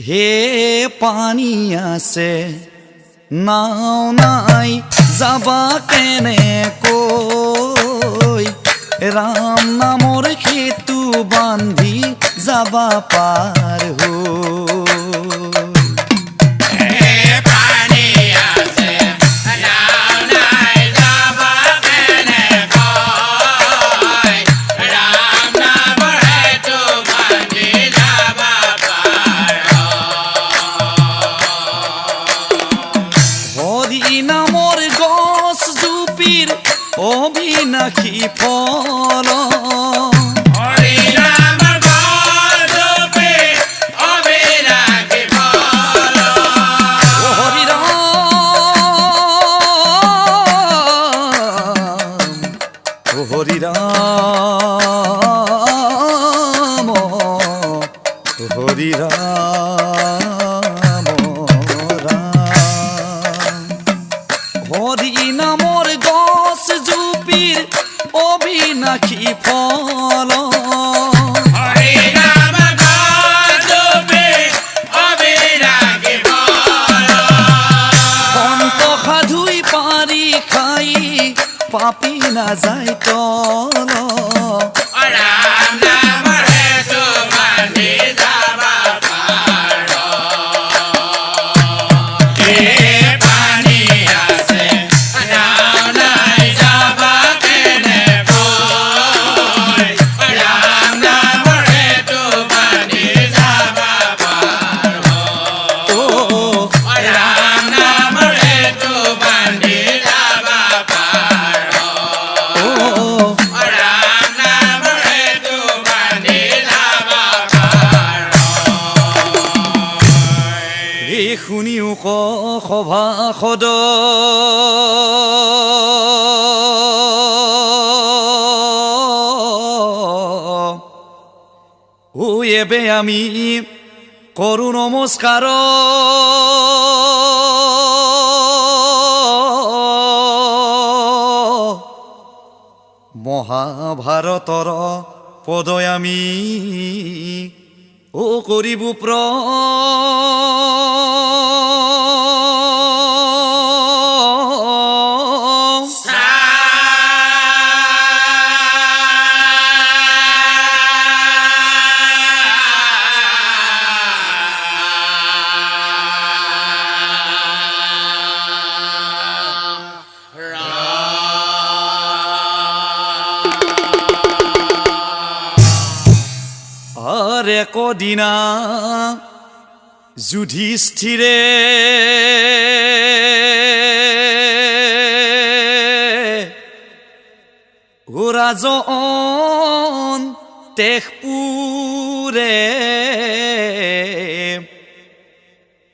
হে পানী আছে নাও নাই যাবা কেনেকৈ ৰাম নামৰ সেতু বান্ধি যাবা পাৰ হৈ নামৰ গছ জুপিৰ অবিনাশী ফল হৰি নামৰ গছ জুপিৰ অবিনাশী ফল হৰি ৰাম হৰি নামৰ গছ জুপিৰ অবিনাশী ফল হৰি নাম গছ জুপিৰ অবিনাশী ফল সন্ত সাধুই পাৰি খাই পাপী নাযায় তল ৰাম নামৰ হেতু বান্ধি যাবা পাৰ শুনিও ক সভাসদ ও এবে আমি কৰো নমস্কাৰ মহাভাৰতৰ পদয় আমি ও কৰিব একদিনা যুধিষ্ঠিৰে ৰাজন তেজপুৰে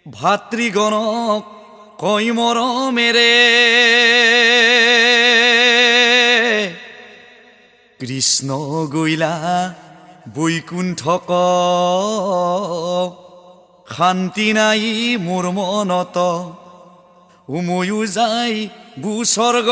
ভাতৃগণক কৈ মৰমেৰে কৃষ্ণ গৈলা বৈকুণ্ঠক শান্তি নাই মোৰ মনত ময়ো যাই ভূস্বৰ্গ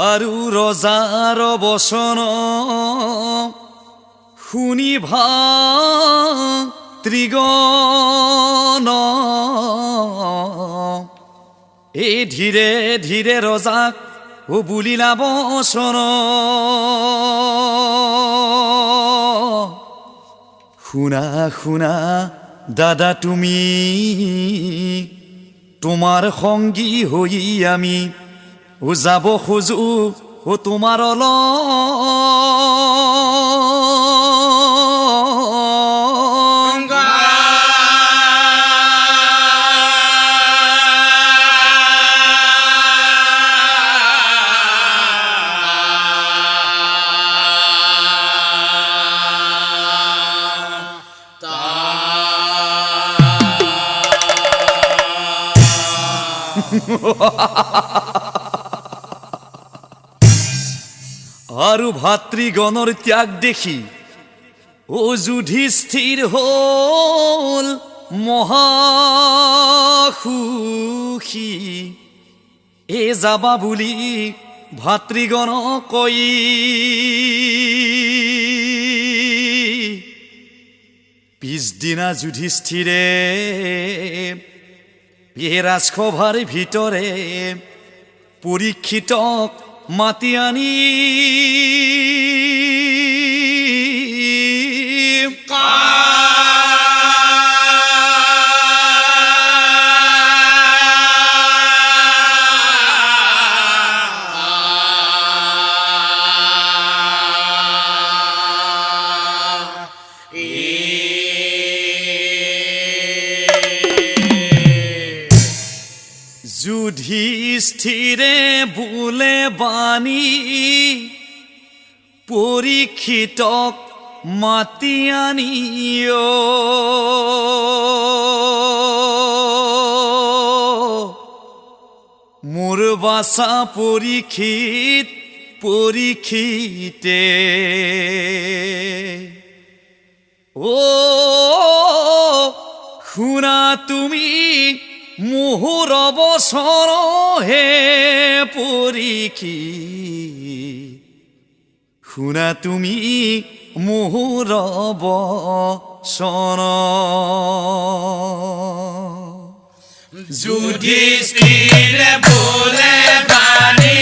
আৰু ৰজাৰ বচন শুনি ভাতৃগণ এই ধীৰে ধীৰে ৰজাক বুলিলা বচন শুনা শুনা দাদা তুমি তোমাৰ সংগী হৈ আমি ও যাব খোজো ও তোমাৰ আৰু ভাতৃগণৰ ত্যাগ দেখি ও যুধিষ্ঠিৰ হ'ল মহাসুখী। এ যাবা বুলি ভাতৃগণক কৈ পিছদিনা যুধিষ্ঠিৰে এই ৰাজসভাৰ ভিতৰে পৰীক্ষিতক মাতি আনি যুধিষ্ঠিৰে বোলে বাণী পৰীক্ষিতক মাতি আনি মোৰ বাছা পৰীক্ষিতে ও শুনা তুমি মোহৰ বচন হে পৰীক্ষিত, শুনা তুমি মোহৰ বচন। যুধিষ্ঠিৰে বোলে বাণী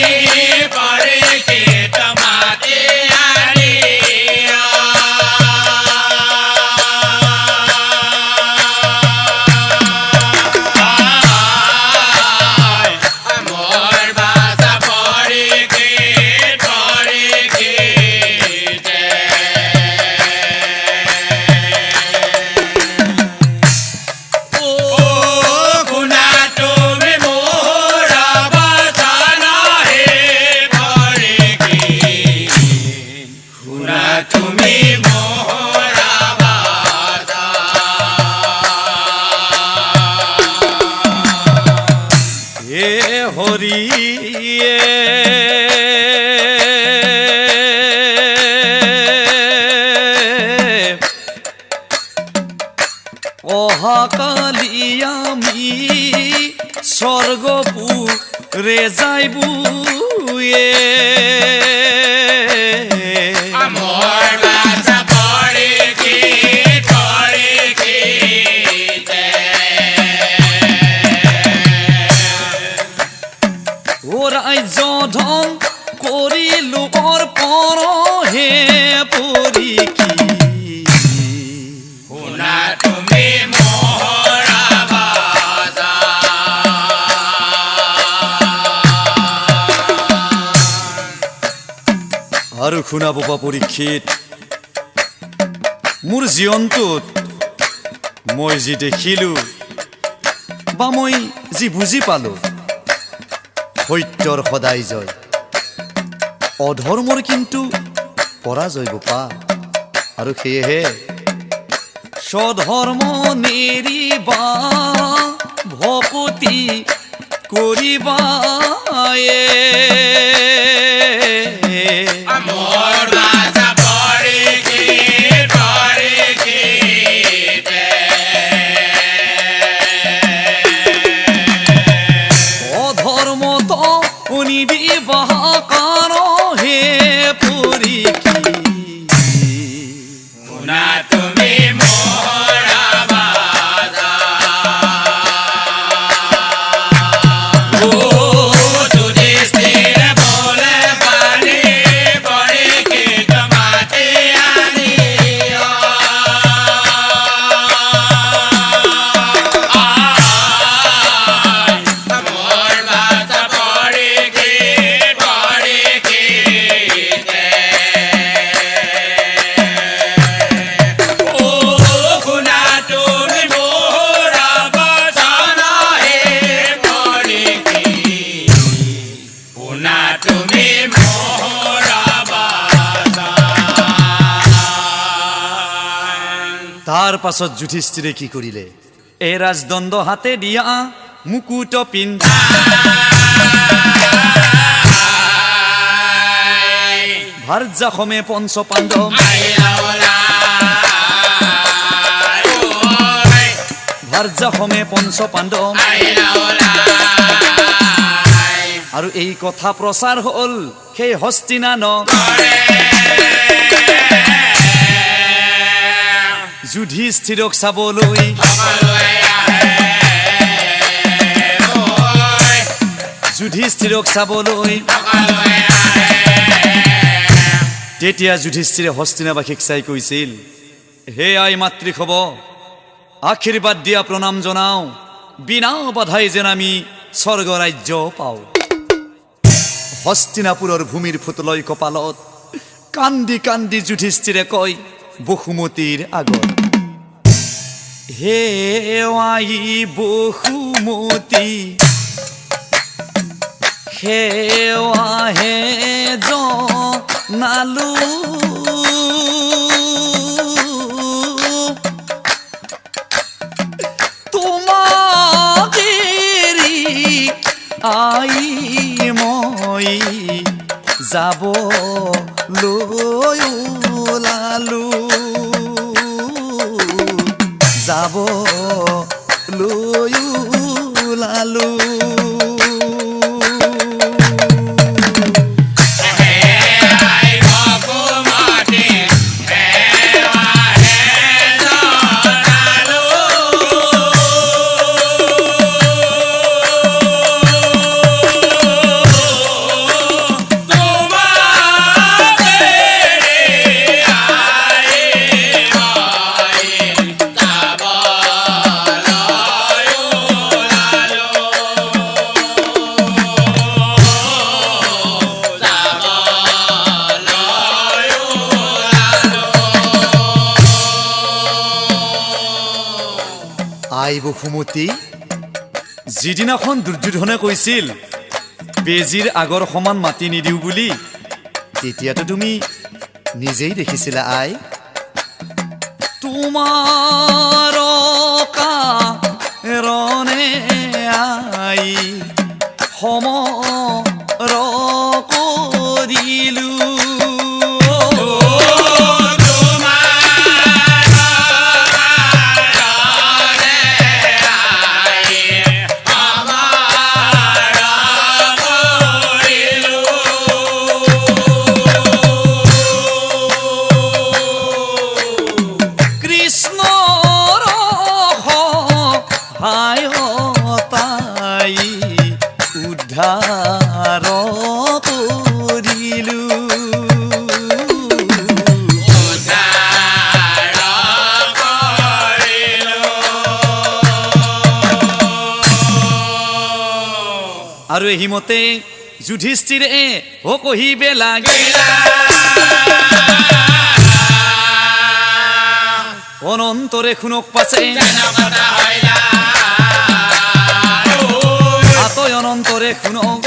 পৰীক্ষিত মাতি আনি হৰিয়ে অহাকালি আমি স্বৰ্গপুৰে যাইবুয়ে ৰাজ্য ধন কৰিলো অৰ্পণ হে পৰীক্ষিত, শুনা তুমি মোহৰ আৰু শুনাব পা পৰীক্ষিত, মোৰ জীৱনটোত মই যি দেখিলো বা মই যি বুজি পালো, সত্যৰ সদায় জয়, অধৰ্মৰ কিন্তু পৰাজয় বোপা। আৰু সেয়েহে স্বধৰ্ম নেৰিবা ভকতি কৰিবা বিবাহকাৰ হে পৰীক্ষিত, শুনা তুমি মোহৰ যুধিষ্ঠিৰে বোলে বাণী পৰীক্ষিত মাতি আনি তাৰ পাছত যুধিষ্ঠিৰে কি কৰিলে, এই ৰাজদণ্ড হাতে দিয়া মুকুট পিন্ধা ভাৰ্যাসমে পঞ্চ পাণ্ডৱ ভাৰ্যাসমে পঞ্চ পাণ্ডৱ আৰু এই কথা প্ৰচাৰ হ'ল সেই হস্তিনানক যুধিষ্ঠিৰক চাবলৈ যুধিষ্ঠিৰক চাবলৈ তেতিয়া যুধিষ্ঠিৰে হস্তিনাবাসীক চাই কৈছিল, হে আই মাতৃক হ'ব, আশীৰ্বাদ দিয়া প্ৰণাম জনাওঁ, বিনা বাধাই যেন আমি স্বৰ্গ ৰাজ্য পাওঁ। হস্তিনাপুৰৰ ভূমিৰ ফুটলৈ কপালত কান্দি কান্দি যুধিষ্ঠিৰে কয় বসুমতীৰ আগত, হে আই বসুমতী, সেৱাহে জনালো তোমাক এৰি আই মই যাবলৈ ওলালো যাবলৈ ওলালো আই বসুমতী, যিদিনাখন দুৰ্যোধনে কৈছিল বেজীৰ আগৰ সমান মাতি নিদিওঁ বুলি, তেতিয়াতো তুমি নিজেই দেখিছিলা আই। তোমাৰ কাৰণে আই সমৰ কৰিলো উদ্ধাৰ কৰিলো আৰু এহিমতে যুধিষ্ঠিৰে কহিবে লাগিলা, অনন্তৰে শুনক পাছে আতই অনন্তৰে শুনক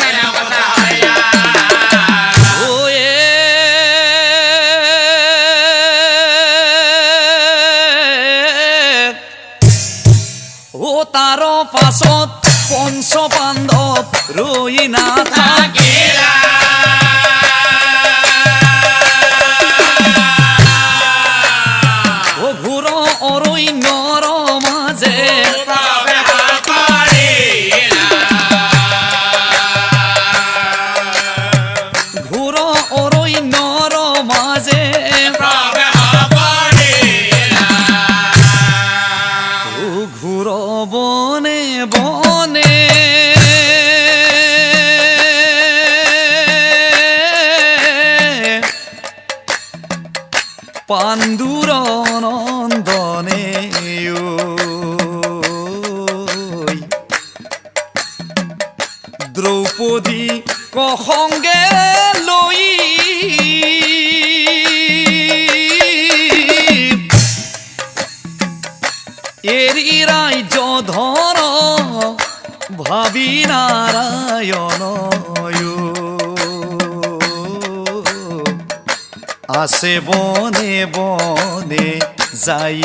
ও তাৰ পাছত পঞ্চ পাণ্ডৱ ৰৈ নাথাকিলা, ও ঘোৰ অৰণ্যৰ মাজে ঘোৰ অৰণ্যৰ মাজে ঘোৰ বনে বনে পাণ্ডুৰ নন্দনে দ্ৰৌপদী কসংগে লৈ এৰি ৰাজ্য ধৰ ভাবি নাৰায়ণ আছে বনে বনে যাই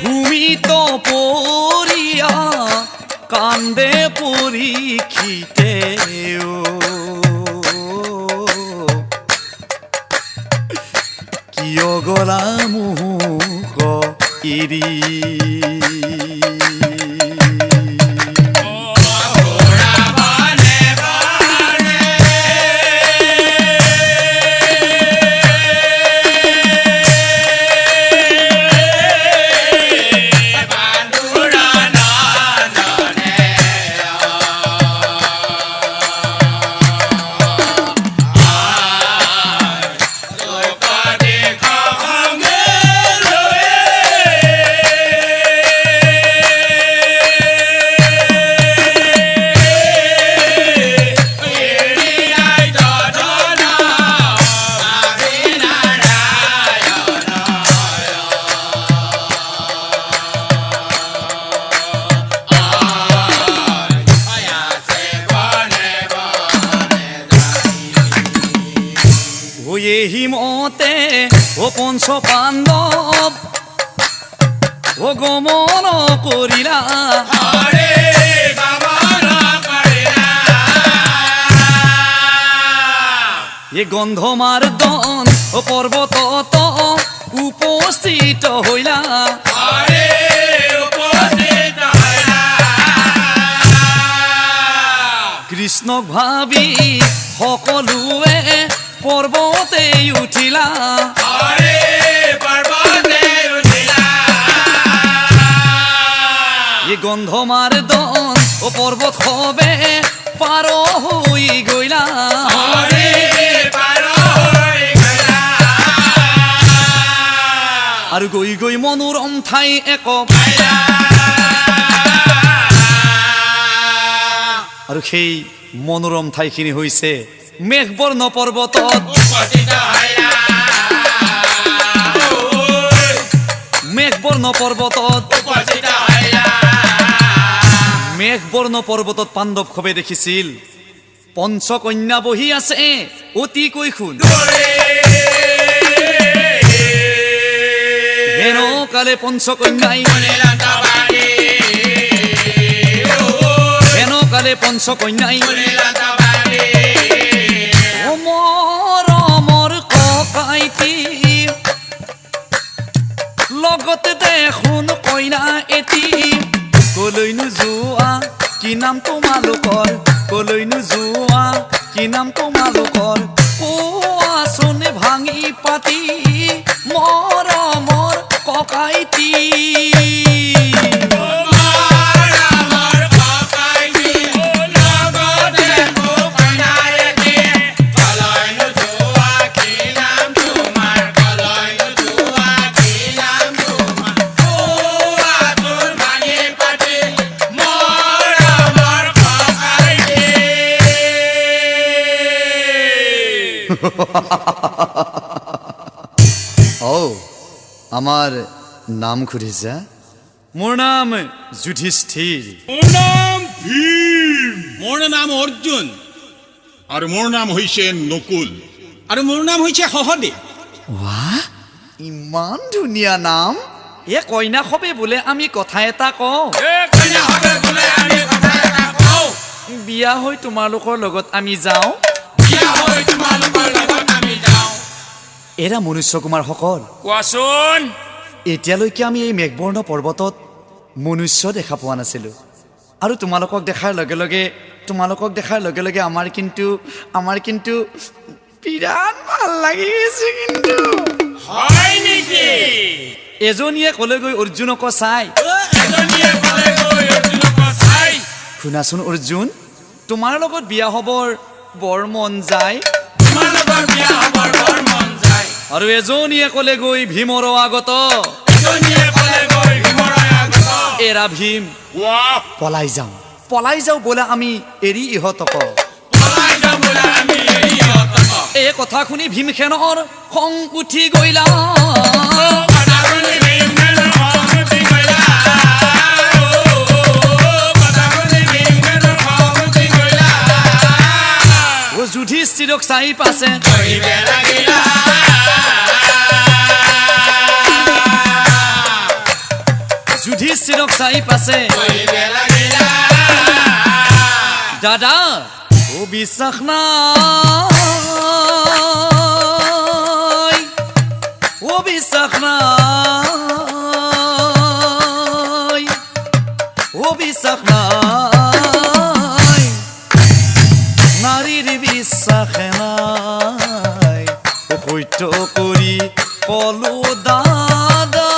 ভূমিত পৰিয়া কান্দে পৰীক্ষিতে কিয় গলা মুখ এৰি হিমতে ও পঞ্চ পাণ্ডৱ ও গমন কৰিলা এ গন্ধমাৰ্দন ও পৰ্বতত উপস্থিত হইলা কৃষ্ণক ভাবি সকলোৱে পৰ্বতে উঠিলা এই গন্ধমাৰ্দন ও পৰ্বত হবে পাৰ হৈ গইলা আৰু গৈ গৈ মনোৰম ঠাই এক আৰু সেই মনোৰম ঠাইখিনি হৈছে মেঘবৰ্ণ পৰ্বতত মেঘবৰ্ণ পৰ্বতত মেঘবৰ্ণ পৰ্বতত পাণ্ডৱসৱে দেখিছিল পঞ্চকন্যা বহি আছে অতিকৈ সোণ হেনকালে পঞ্চকন্যাই হেনকালে পঞ্চকন্যাই মৰমৰ ককাইটি লগতে দেখোন কইনা এটি কলৈনো যোৱা কি নাম তোমালোকৰ কলৈনো যোৱা কি নাম তোমালোকৰ কোৱাচোন ভাঙি পাতি মৰমৰ ককাইটি ও আমাৰ নাম খুঁজিছা মোৰ নাম যুধিষ্ঠিৰ মোৰ নাম ভীম মোৰ নাম অৰ্জুন আৰু মোৰ নাম হৈছে নকুল আৰু মোৰ নাম হৈছে সহদেৱ বাহ ইমান ধুনীয়া নাম এ কইনা হবে বোলে আমি কথা এটা কওঁ বিয়া হৈ তোমালোকৰ লগত আমি যাওঁ এৰা মনুষ্য কুমাৰ সকল কোৱাচোন এতিয়ালৈকে আমি এই মেঘবৰ্ণ পৰ্বতত মনুষ্য দেখা পোৱা নাছিলোঁ আৰু তোমালোকক দেখাৰ লগে লগে আমাৰ কিন্তু বিৰাট ভাল লাগি গৈছে কিন্তু হয় নেকি এজনীয়ে ক'লে গৈ অৰ্জুনক চাই শুনাচোন অৰ্জুন তোমাৰ লগত বিয়া হ'বৰ বৰ মন যায় আৰু এজনীয়ে ক'লে গৈ ভীমৰ আগত এৰা ভীম পলাই যাওঁ বোলে আমি এৰি ইহঁতক এই কথা শুনি ভীমসেনৰ খং উঠি গইলা যুধিষ্ঠিৰক চাই পাছে কহিবে লাগিলা যুধিষ্ঠিৰক চাই পাছে কহিবে লাগিলা দাদা ও বিশ্বাস নাই ও বিশ্বাস নাই ও বিশ্বাস নাই নারীর বিশ্বাস নাই ও সত্য কৰি কলো দাদা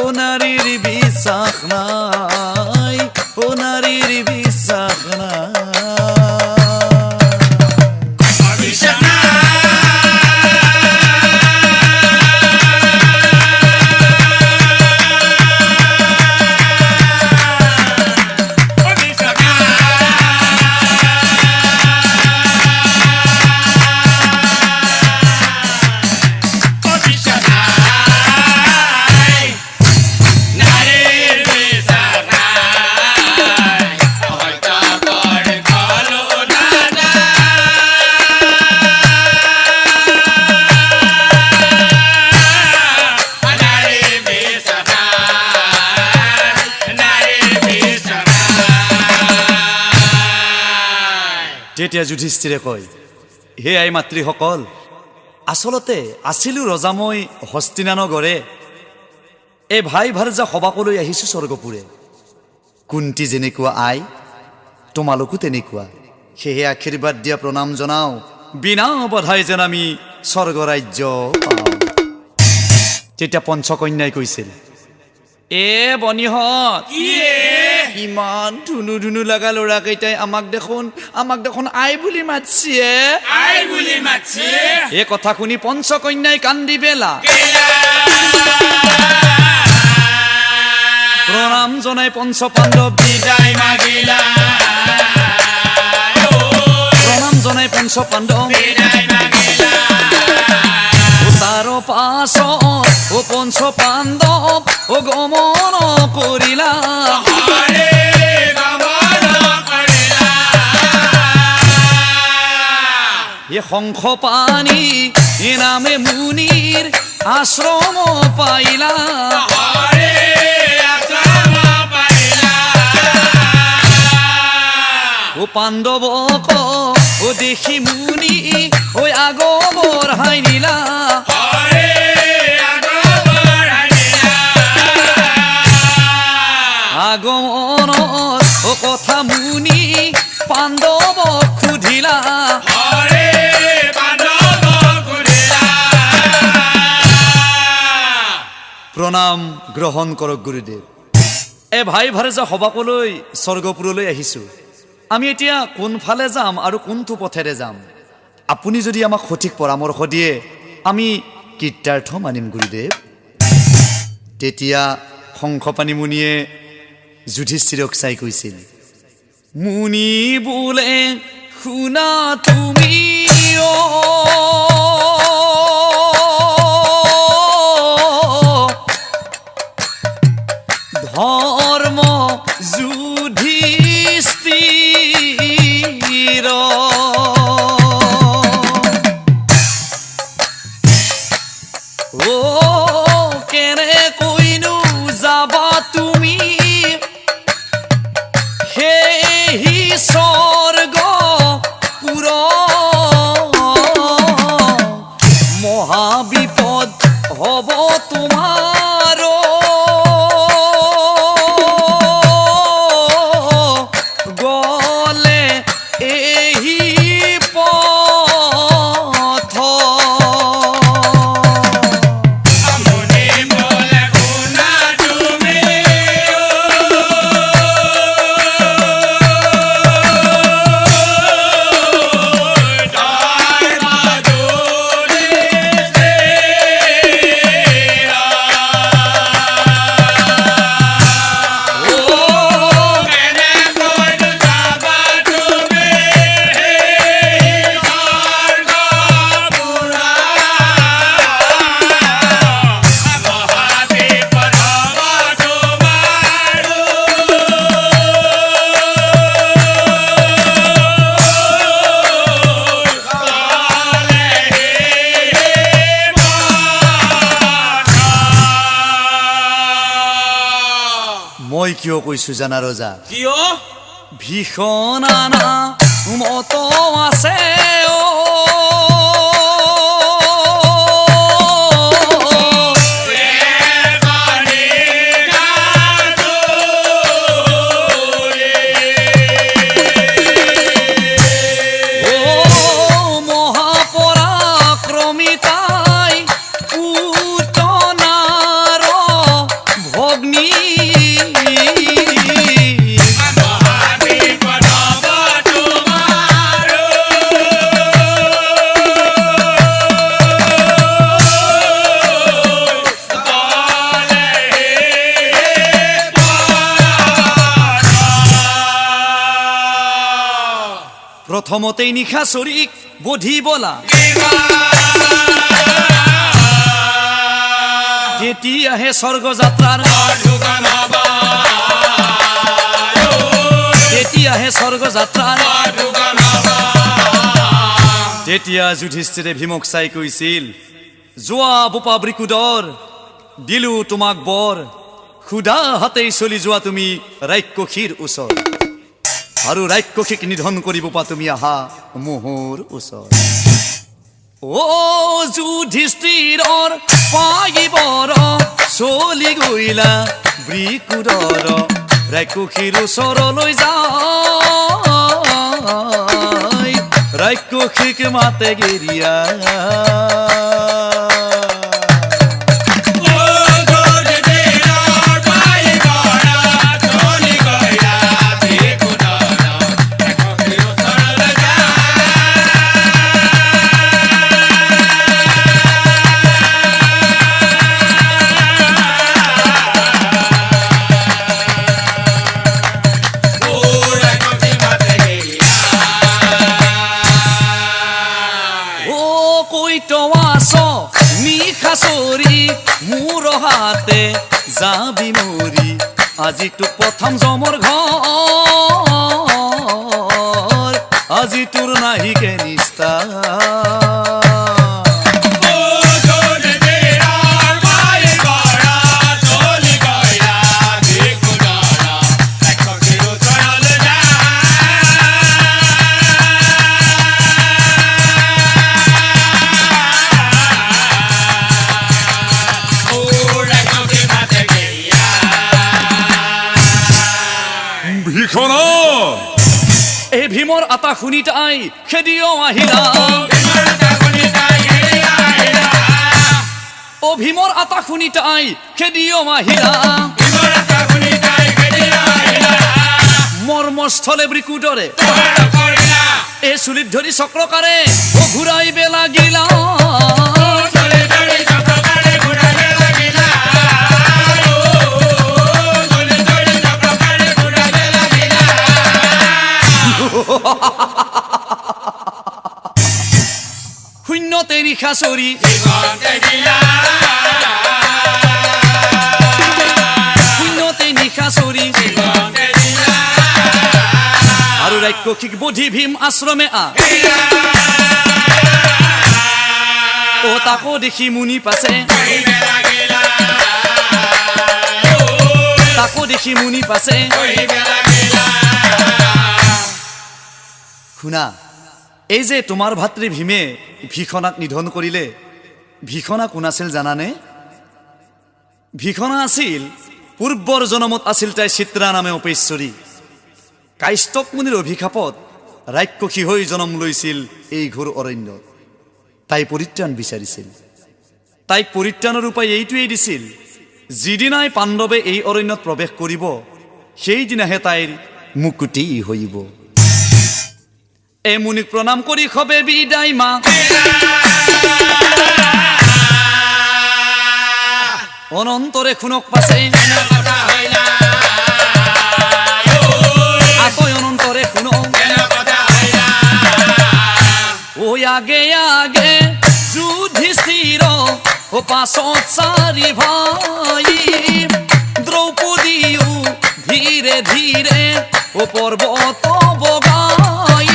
ও নাৰীৰ বিশ্বাস নাই ও নাৰীৰ বিশ্বাস নাই অবিশনা তেতিয়া যুধিষ্ঠিৰে কয় হে আই মাতৃসকল আচলতে আছিলো ৰজা মই হস্তিনানগৰে এই ভাই ভাৰ্যা সবাকলৈ আহিছো স্বৰ্গপুৰে কুন্তি যেনেকুৱা আই তোমালোকো তেনেকুৱা সেয়ে আশীৰ্বাদ দিয়া প্ৰণাম জনাও বিনা বাধাই যেন আমি স্বৰ্গৰাজ্য পাওঁ তেতিয়া পঞ্চকন্যাই কৈছিল এ বনিহঁত ইমান ধুনু ধুনু লগা ল'ৰাকেইটাই আমাক দেখোন আই বুলি মাতছে আই বুলি মাতছে এই কথা শুনি পঞ্চকন্যাই কান্দি বেলা প্ৰণাম জনাই পঞ্চ পাণ্ডৱ বিদায় মাগিলা প্ৰণাম জনাই পঞ্চ পাণ্ডৱ বিদায় মাগিলা তাৰ পাছত ও পঞ্চ পাণ্ডৱ ও গমন কৰিলা হৰে গমন কৰিলা এ শংখ পানী এ নামে মুনিৰ আশ্ৰম পাইলা হৰে আশ্ৰম পাইলা ও পাণ্ডৱক ও দেখি মুনি ঐ আগবৰ হাই নিলা হৰে আগবৰ হাৰিলা আগমনত ও কথা মুনি পাণ্ডৱক সুধিলা হৰে পাণ্ডৱক সুধিলা প্ৰণাম গ্ৰহণ কৰক গুৰুদেৱ এ ভাই ভাৰ্যা সবাকলৈ স্বৰ্গপুৰলৈ আহিছো আমি এতিয়া কোনফালে যাম আৰু কোনটো পথেৰে যাম আপুনি যদি আমাক সঠিক পৰামৰ্শ দিয়ে আমি কৃতাৰ্থ মানিম গুৰুদেৱ তেতিয়া শংখপাণি মুনিয়ে যুধিষ্ঠিৰক চাই কৈছিল মুনি বোলে শুনা তুমি ধৰ্ম যুধিষ্ঠিৰ ও কেনে কৈনো যাবা তুমি সেই স্বৰ্গ পুৰ মহাবিপদ হ'ব তোমাৰ গলে এই পথ মুনি বোলে শুনা তুমি কিয় কৈছো জানা ৰজা? কিয়? ভীষণ আনা মত আছে প্ৰথমতেই নিশা চৰিক বধি বলা তেতিয়াহে স্বৰ্গযাত্ৰাৰ তেতিয়া যুধিষ্ঠিৰে ভীমক চাই কৈছিল, যোৱা বোপা বৃকুদৰ, দিলো তোমাক বৰ, সুধা হাতেই চলি যোৱা তুমি ৰাক্ষসীৰ ওচৰ, আৰু ৰাক্ষসীক নিধন কৰিব পা তুমি আহা মোহৰ ওচৰ। অ যুধিষ্ঠিৰৰ পাগিবৰ চলি গইলা বৃকুদৰ, ৰাক্ষসীৰ ওচৰলৈ যায়, ৰাক্ষসীক মাতে গেৰিয়া মোৰ হাতে যাবি মৰি, আজি তোৰ প্ৰথম জমৰ ঘৰ, আজি তোৰ নাহিকে নিষ্ঠা এই ভীমৰ আতা শুনি তাই খেদিও আহিলা, অ ভীমৰ আতা শুনি তাই খেদিও আহিলা, মৰ্মস্থলে বৃকুদৰে এই চুলিত ধৰি চক্ৰকাৰে অ ঘূৰাইব লাগিলা, শূন্যতে নিশা চৰি শূন্যতে নিশা চৰি আৰু ৰাক্ষসীক বধি ভীম আশ্ৰমে অ তাকো দেখি মুনি পাছে, তাকো দেখি মুনি পাছে, শুনা এই যে তোমাৰ ভাতৃ ভীমে ভীষণাক নিধন কৰিলে, ভীষণা কোন আছিল জানানে? ভীষণা আছিল পূৰ্বৰ জনমত আছিল তাই চিত্ৰা নামে অপেশ্বৰী, কাশ্যপ মুনিৰ অভিশাপত ৰাক্ষসী হৈ জন্ম লৈছিল এই ঘোৰ অৰণ্যত। তাই পৰিত্ৰাণ বিচাৰিছিল, তাইক পৰিত্ৰাণৰ উপায় এইটোৱেই দিছিল, যিদিনাই পাণ্ডৱে এই অৰণ্যত প্ৰৱেশ কৰিব সেইদিনাহে তাইৰ মুকুতি হৈব। এ মুনিক প্ৰণাম কৰি খবে বিদায় মা, অনন্তৰে শুনক পাছে, আতয় অনন্তৰে শুনক, ঐ আগে আগে যুধিষ্ঠিৰ ও পাছত চাৰি ভাই, দ্ৰৌপদীও ধীৰে ধীৰে ও পৰ্বত বগাই,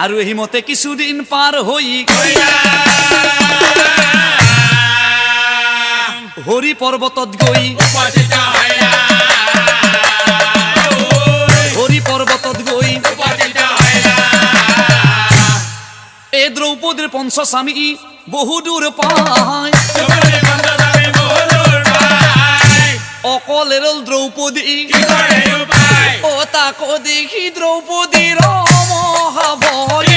আৰু হিমতে কিছুদিন পাৰ হৈ হৰি পৰ্বতত গৈ হৰি পৰ্বতত গৈ এই দ্ৰৌপদীৰ পঞ্চস্বামী বহু দূৰ পায় অকলে ৰল দ্ৰৌপদী ও তাকো দেখি দ্ৰৌপদীৰ মহাভয়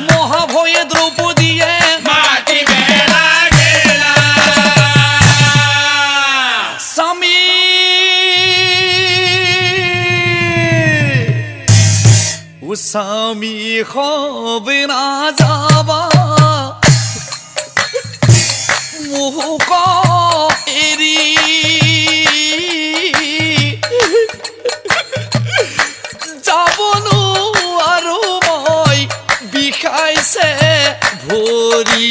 মহাভয়ে দ্ৰৌপদীয়ে স্বামী স্বামী হবে না যাবা মুখ এৰি যাবনো আৰু মই বিষাইছে ভৰি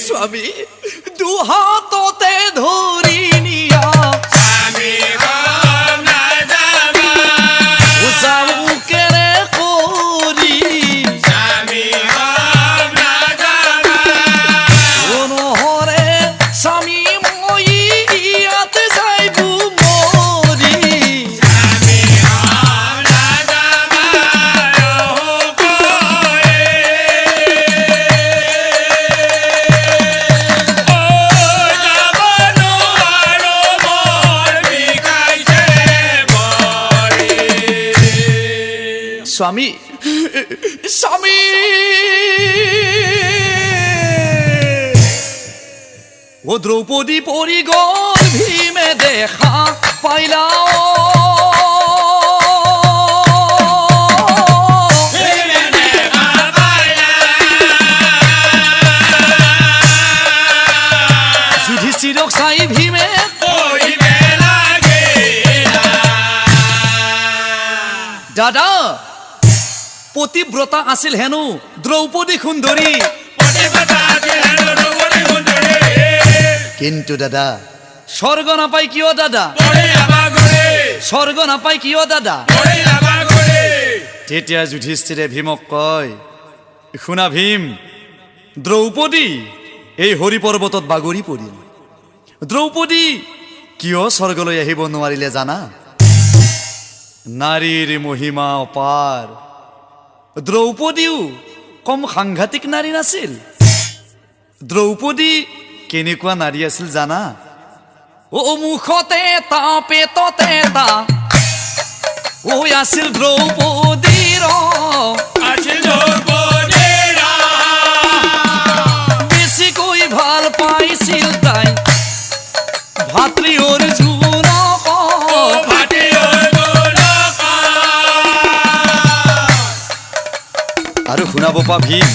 স্বামী দুহাততে ধৰি নিয়া যাবুকেৰে কৰি নহৰে স্বামী মই ইয়াতে যাইব মৰি স্বামী স্বামী ও দ্ৰৌপদী পৰি গল ভীমে দেখা পাইলা যুধিষ্ঠিৰক চাই ভীমে দাদা পতিব্ৰতা আছিল হেনো দ্ৰৌপদী সুন্দৰী কিন্তু দাদা স্বৰ্গ নাপাই কিয় দাদা স্বৰ্গ নাপাই কিয় দাদা তেতিয়া যুধিষ্ঠিৰে ভীমক কয় শুনা ভীম দ্ৰৌপদী এই হৰি পৰ্বতত বাগৰি পৰিল দ্ৰৌপদী কিয় স্বৰ্গলৈ আহিব নোৱাৰিলে জানা নাৰীৰ মহিমা অপাৰ দ্ৰৌপদীও কম সাংঘাতিক নাৰী নাছিল দ্ৰৌপদী কেনেকুৱা নাৰী আছিল জানা ও মুখতে তা পেটতে তা ও আছিল দ্ৰৌপদীৰ বেছিকৈ ভাল পাইছিল তাই ভাতৃ অৰ্জুনক আৰু শুনাব পা ভীম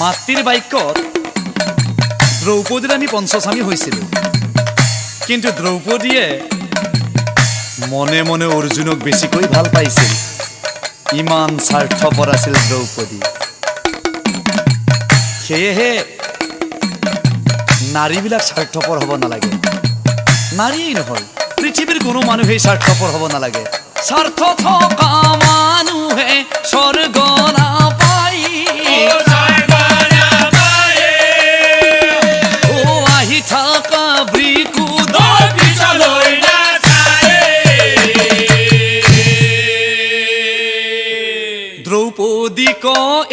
মাতৃৰ বাক্যত দ্ৰৌপদীৰ আমি পঞ্চস্বামী হৈছিলোঁ কিন্তু দ্ৰৌপদীয়ে মনে মনে অৰ্জুনক বেছিকৈ ভাল পাইছিল ইমান স্বাৰ্থপৰ আছিল দ্ৰৌপদী সেয়েহে নাৰীবিলাক স্বাৰ্থপৰ হ'ব নালাগে নাৰীয়েই নহয় পৃথিৱীৰ কোনো মানুহেই স্বাৰ্থপৰ হ'ব নালাগে স্বাৰ্থ থকা মানুহে স্বৰ্গ নাপায় ও আহি থকা বৃকুদৰ পিছলৈ দ্ৰৌপদীক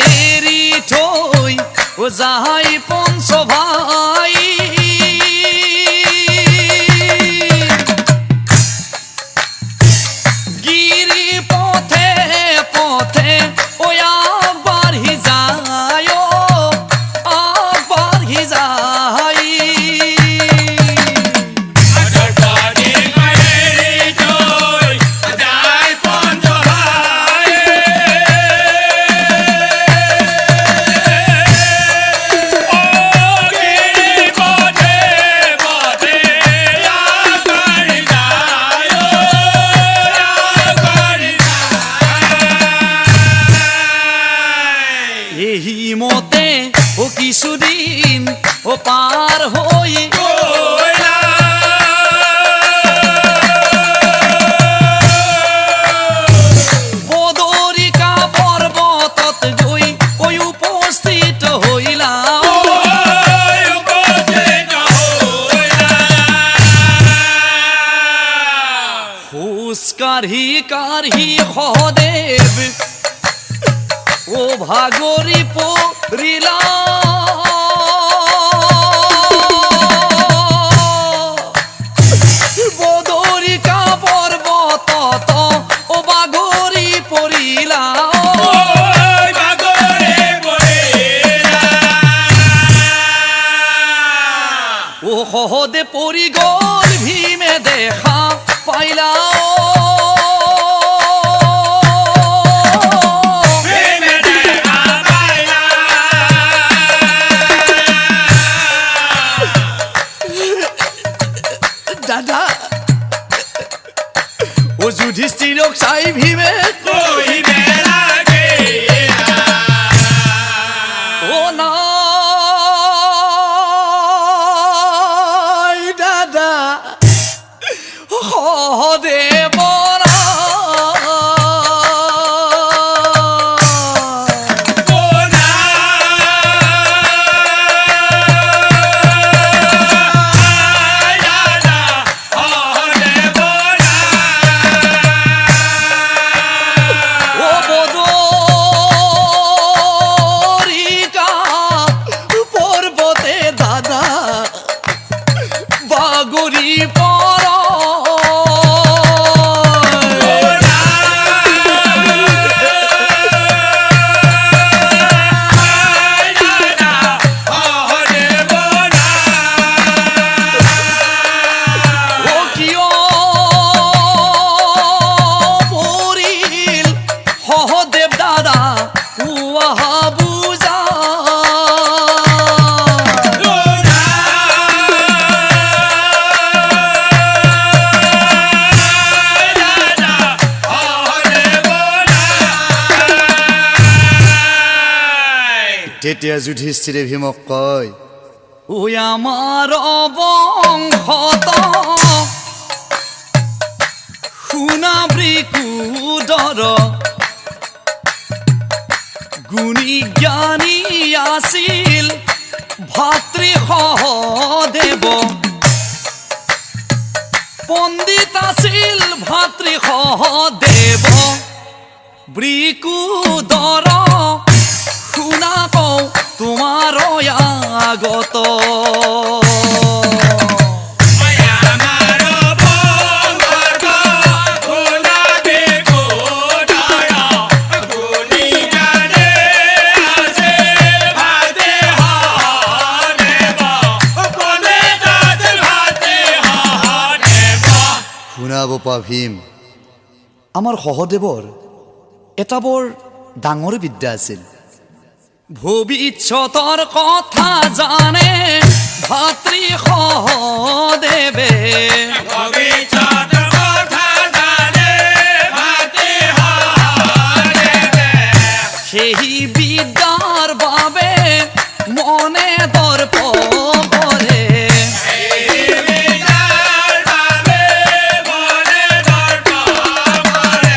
এৰি থৈ ও যাই পঞ্চ ভাই গিৰি পথে পথে ও আগবাঢ়ি যায় কাঢ়ি কাঢ়ি সহদেৱ ও ভাগৰি পৰিলা বদৰিকা পৰ্বতত ও ভাগৰি পৰিলা ওই বাগৰে পড়িলা ও সহদে পৰি গ'ল ভীমে দেখা পাইলা ভীমে দেখা পাইলা দাদা ও যুধিষ্ঠিৰক চাই ভীমে কইবে লাগিলা ও নাই দাদা সহদেৱৰ কোনা আয়ানা হৰে বোনা ও বদৰিকা পৰ্বতে দাদা বাগৰি পৰ আয়ানা হৰে বোনা ও কিয় পৰিল সহদেৱ দাদা উহা বুজা কোনা আয়ানা হৰে বোনা তেতিয়া যুধিষ্ঠিৰে ভীমক কয় ঐ আমাৰ বংশত শুনা বৃকুদৰ গুণী জ্ঞানী আছিল ভাতৃ সহদেৱ পণ্ডিত আছিল ভাতৃ সহদেৱ বৃকুদৰ শুনা কওঁ তোমাৰ আগত আমাৰ বংশত কোনা বিকুদৰ গুণী জ্ঞানী আছে ভাতে সহদেৱ পণ্ডিত আছিল ভাতে সহদেৱ শুনাব পা ভীম আমাৰ সহদেৱৰ এটা বৰ ডাঙৰ বিদ্যা আছিল ভৱিষ্যতৰ কথা জানে ভাতৃ সহদেৱে ভৱিষ্যতৰ কথা জানে ভাতে সহদেৱে সেই বিদ্যাৰ বাবে মনে দৰ্প কৰে বিদ্যাৰ বাবে মনে দৰ্প কৰে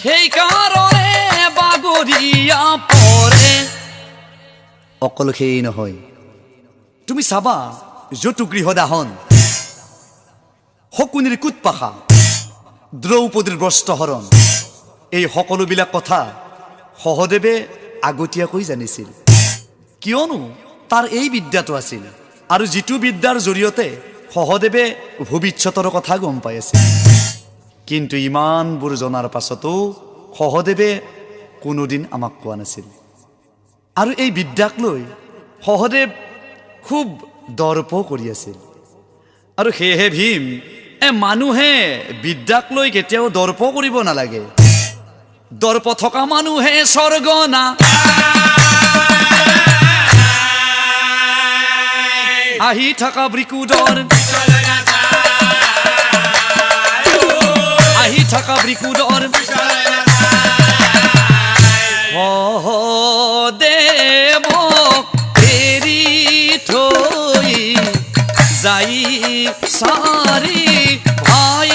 সেইকাৰণে বাগৰিয়া পৰে অকল সেই নহয় তুমি চাবা যতুগৃহদাহন শকুনিৰ কুটপাশা দ্ৰৌপদীৰ বস্ত্ৰহৰণ এই সকলোবিলাক কথা সহদেৱে আগতীয়াকৈ জানিছিল কিয়নো তাৰ এই বিদ্যাটো আছিল আৰু যিটো বিদ্যাৰ জৰিয়তে সহদেৱে ভৱিষ্যতৰ কথা গম পাই আছিল কিন্তু ইমানবোৰ জনাৰ পাছতো সহদেৱে কোনোদিন আমাক কোৱা নাছিল আৰু এই বিদ্যাক লৈ সহদেৱ খুব দৰ্প কৰি আছিল আৰু সেয়েহে ভীম মানুহে বিদ্যাক লৈ কেতিয়াও দৰ্প কৰিব নালাগে দৰ্প থকা মানুহে স্বৰ্গনা আহি থকা বৃকুদৰ আহি থকা বৃকুদৰ সহদেৱক এৰি থৈ যাই চাৰি ভাই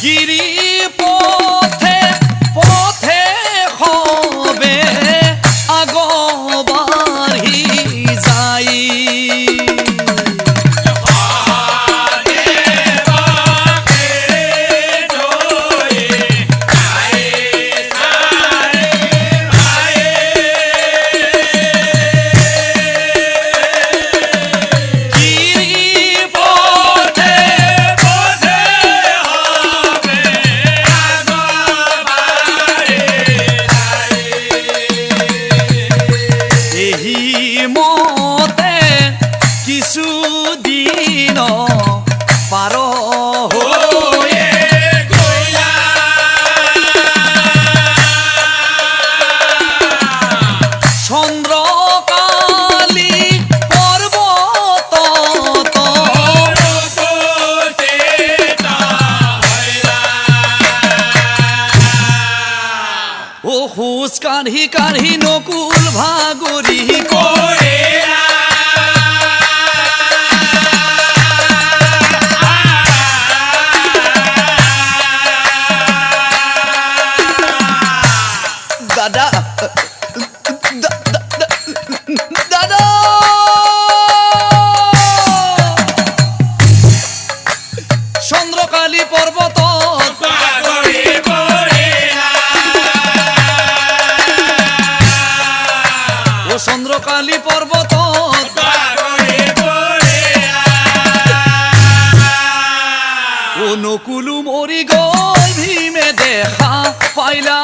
গিৰি পথে পথে হবে আগবাঢ়ি কাঢ়ি নকুল ভাগৰি কৰেলা দাদা দাদা চন্দ্ৰকালী পৰ্বতত বাগৰি কৰেলা ও চন্দ্ৰকালী পৰ্বতত বাগৰি কৰেলা ও নকুলো মৰি গ'ল ভীমে দেখা পাইলা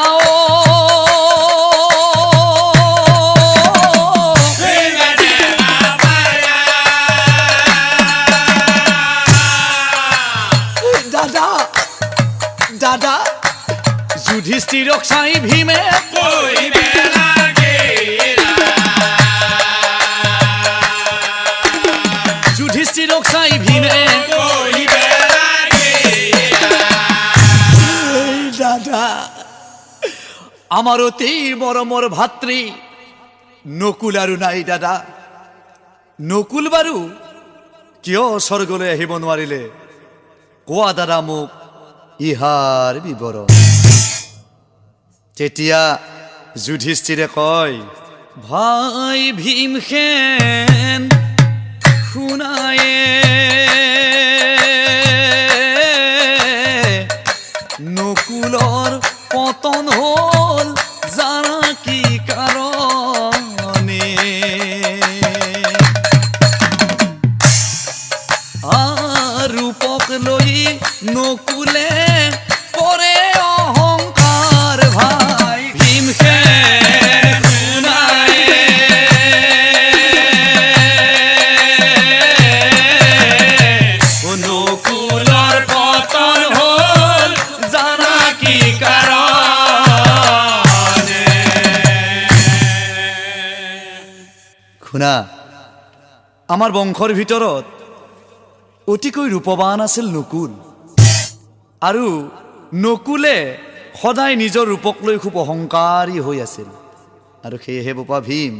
দাদা দাদা যুধিষ্ঠিৰক চাই ভীমে কৰিবে লাগিলা যুধিষ্ঠিৰক চাই ভীমে কৰিবে লাগিলা দাদা আমাৰ অতি মৰমৰ ভাতৃ নকুল আৰু নাই দাদা নকুল বাৰু কিয় স্বৰ্গলৈ আহিব নোৱাৰিলে কোৱা দাদা মোক ইহাৰ বিৱৰণ তেতিয়া যুধিষ্ঠিৰে কয় ভাই ভীমসেন শুনায়ে নকুলৰ পতন হ'ল জানা কি কাৰণে ৰূপক লৈ নকুলে কৰে অহংকাৰ ভাই ভীমসেন শুনায়ে নকুলৰ পতন হ'ল জানা কি কাৰণে শুনা আমাৰ বংশৰ ভিতৰত অতিকৈ ৰূপৱান আছিল নকুল আৰু নকুলে সদায় নিজৰ ৰূপক লৈ খুব অহংকাৰী হৈ আছিল আৰু সেয়েহে বাপা ভীম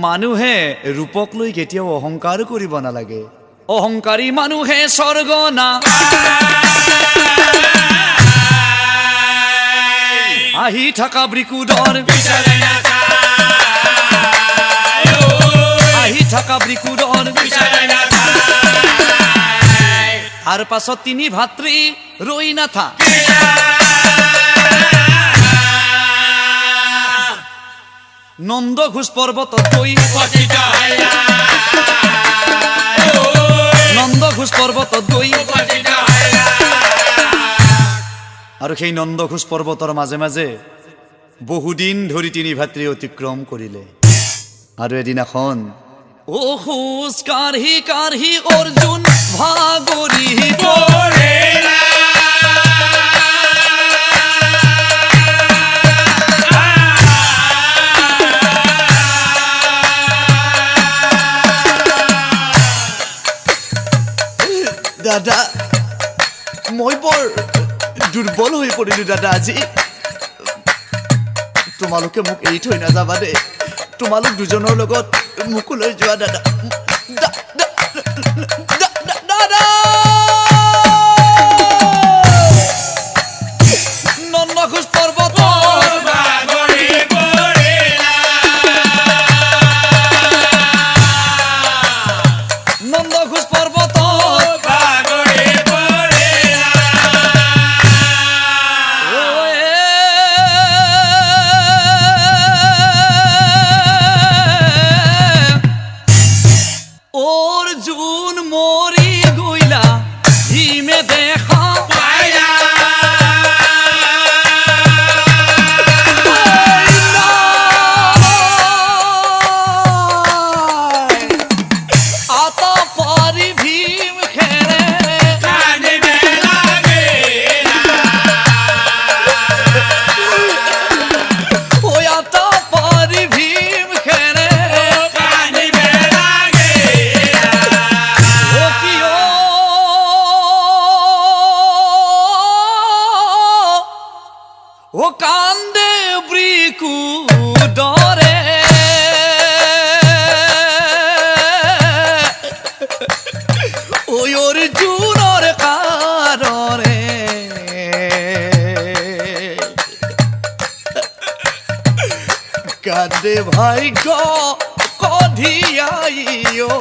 মানুহে ৰূপক লৈ কেতিয়াও অহংকাৰ কৰিব নালাগে অহংকাৰী মানুহে স্বৰ্গ না আহি থকা বৃকুদৰ বিচাৰে নাথায় আহি থকা বৃকুদৰ বিচাৰে নাথায় তাৰ পাছত তিনি ভাতৃ ৰৈ নাথা নন্দ ঘোষ পৰ্বতত গৈ উপস্থিত হইলা নন্দ ঘোষ পৰ্বতত গৈ উপস্থিত হইলা আৰু সেই নন্দ ঘোষ পৰ্বতৰ মাজে মাজে বহুদিন ধৰি তিনি ভাতৃ অতিক্ৰম কৰিলে আৰু এদিনাখন ও খোজ কাঢ়ি কাঢ়ি অৰ্জুন ভাগৰি কৰেলা দাদা মই বৰ দুৰ্বল হৈ পৰিলো দাদা আজি তোমালোকে মোক এৰি থৈ নাযাবা দেই তোমালোক দুজনৰ লগত মোকো লৈ যোৱা দাদা দাদা নন্দ ঘোষ পৰ্বত বাগৰি কৰেলা নন্দ ঘোষ পৰ্বত বাগৰি কৰেলা অৰ্জুন দে ভাগ্য কধিয়াইও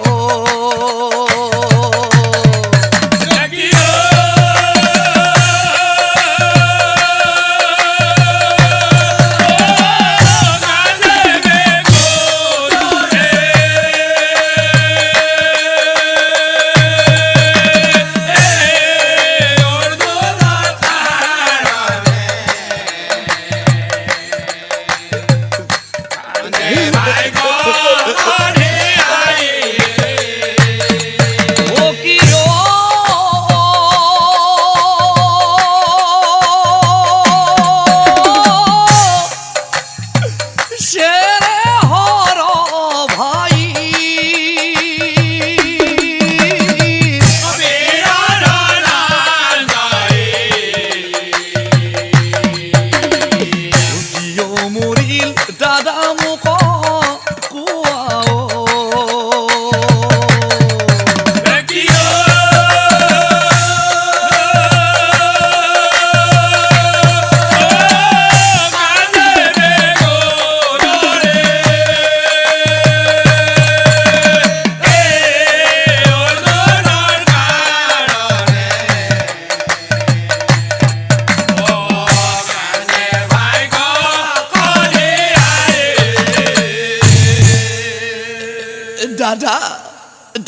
দাদা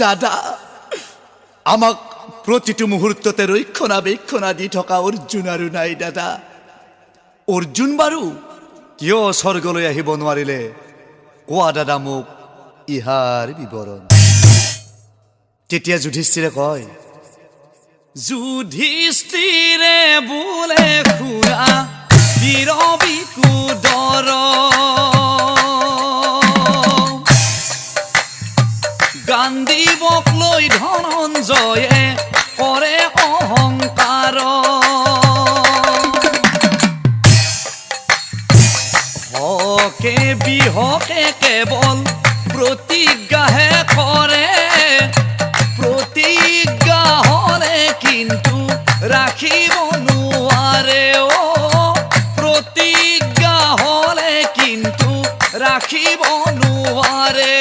দাদা আমাক প্ৰতিটো মুহূৰ্ততে ৰক্ষণাবেক্ষণা দি থকা অৰ্জুন আৰু নাই দাদা অৰ্জুন বাৰু কিয় স্বৰ্গলৈ আহিব নোৱাৰিলে কোৱা দাদা মোক ইহাৰ বিৱৰণ তেতিয়া যুধিষ্ঠিৰে কয় যুধিষ্ঠিৰে বোলে খুৰা বিৰবিকুদৰ গান্ধীবক লৈ ধনঞ্জয়ে কৰে অহংকাৰ হকে বিহকে কেৱল প্ৰতিজ্ঞাহে কৰে প্ৰতিজ্ঞা হলে কিন্তু ৰাখিব নোৱাৰে প্ৰতিজ্ঞা হলে কিন্তু ৰাখিব নোৱাৰে